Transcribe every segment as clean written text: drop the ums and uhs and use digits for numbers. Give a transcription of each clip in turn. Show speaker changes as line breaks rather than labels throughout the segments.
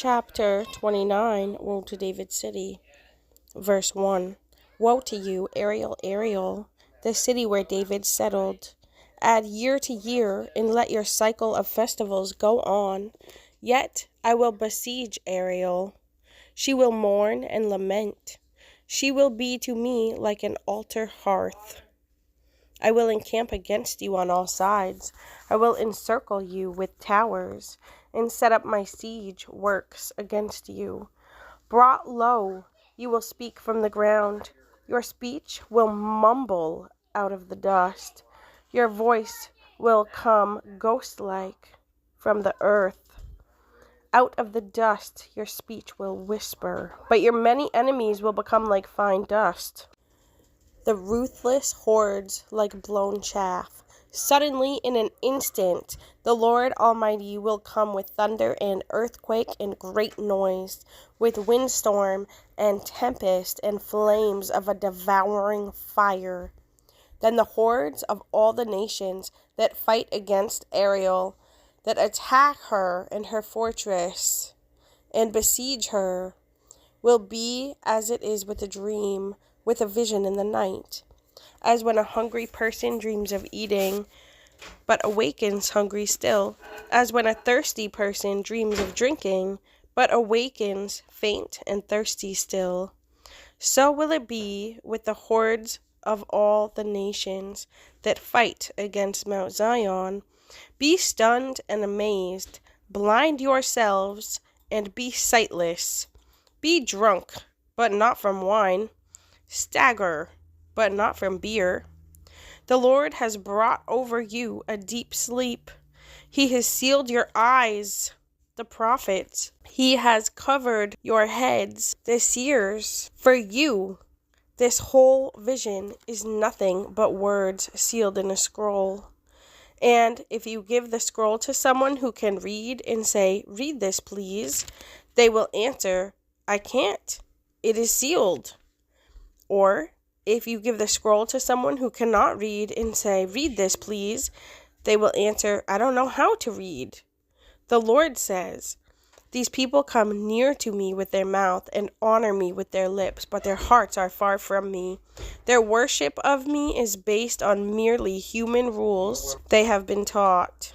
Chapter 29, Woe to David's City. Verse 1. Woe to you, Ariel, Ariel, the city where David settled. Add year to year, and let your cycle of festivals go on. Yet I will besiege Ariel. She will mourn and lament. She will be to me like an altar hearth. I will encamp against you on all sides. I will encircle you with towers, and set up my siege works against you. Brought low, you will speak from the ground. Your speech will mumble out of the dust. Your voice will come ghost-like from the earth. Out of the dust your speech will whisper, but your many enemies will become like fine dust. The ruthless hordes like blown chaff. Suddenly, in an instant, the Lord Almighty will come with thunder and earthquake and great noise, with windstorm and tempest and flames of a devouring fire. Then the hordes of all the nations that fight against Ariel, that attack her and her fortress, and besiege her, will be as it is with a dream, with a vision in the night, as when a hungry person dreams of eating, but awakens hungry still, as when a thirsty person dreams of drinking, but awakens faint and thirsty still. So will it be with the hordes of all the nations that fight against Mount Zion. Be stunned and amazed, blind yourselves, and be sightless. Be drunk, but not from wine. Stagger, but not from beer. The Lord has brought over you a deep sleep. He has sealed your eyes, the prophets. He has covered your heads, the seers. For you, this whole vision is nothing but words sealed in a scroll. And if you give the scroll to someone who can read and say, "Read this, please," they will answer, "I can't. It is sealed." Or, if you give the scroll to someone who cannot read and say, "Read this, please," they will answer, "I don't know how to read." The Lord says, "These people come near to me with their mouth and honor me with their lips, but their hearts are far from me. Their worship of me is based on merely human rules they have been taught.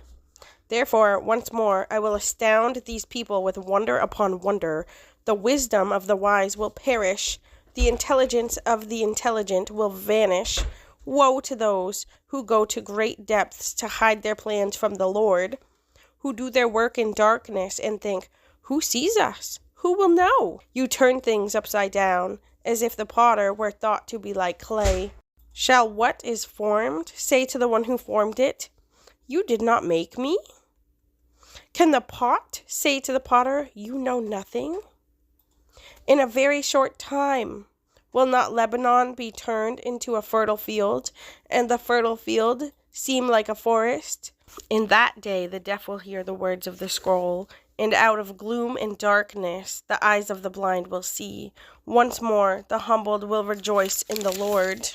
Therefore, once more, I will astound these people with wonder upon wonder. The wisdom of the wise will perish. The intelligence of the intelligent will vanish. Woe to those who go to great depths to hide their plans from the Lord, who do their work in darkness and think, 'Who sees us? Who will know?' You turn things upside down, as if the potter were thought to be like clay. Shall what is formed say to the one who formed it, 'You did not make me'? Can the pot say to the potter, 'You know nothing'? In a very short time, will not Lebanon be turned into a fertile field, and the fertile field seem like a forest? In that day the deaf will hear the words of the scroll, and out of gloom and darkness the eyes of the blind will see. Once more the humbled will rejoice in the Lord.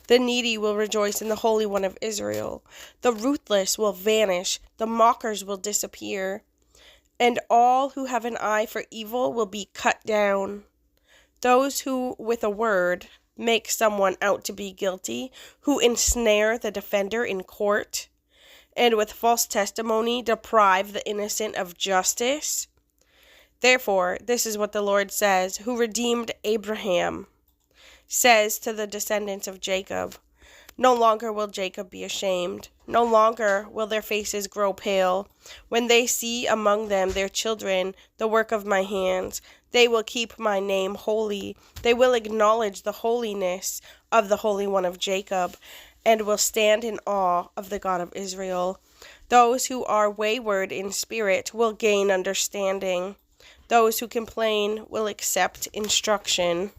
The needy will rejoice in the Holy One of Israel. The ruthless will vanish, the mockers will disappear, and all who have an eye for evil will be cut down. Those who, with a word, make someone out to be guilty, who ensnare the defender in court, and with false testimony deprive the innocent of justice. Therefore, this is what the Lord says, who redeemed Abraham, says to the descendants of Jacob, "No longer will Jacob be ashamed. No longer will their faces grow pale. When they see among them their children, the work of my hands, they will keep my name holy. They will acknowledge the holiness of the Holy One of Jacob, and will stand in awe of the God of Israel. Those who are wayward in spirit will gain understanding. Those who complain will accept instruction."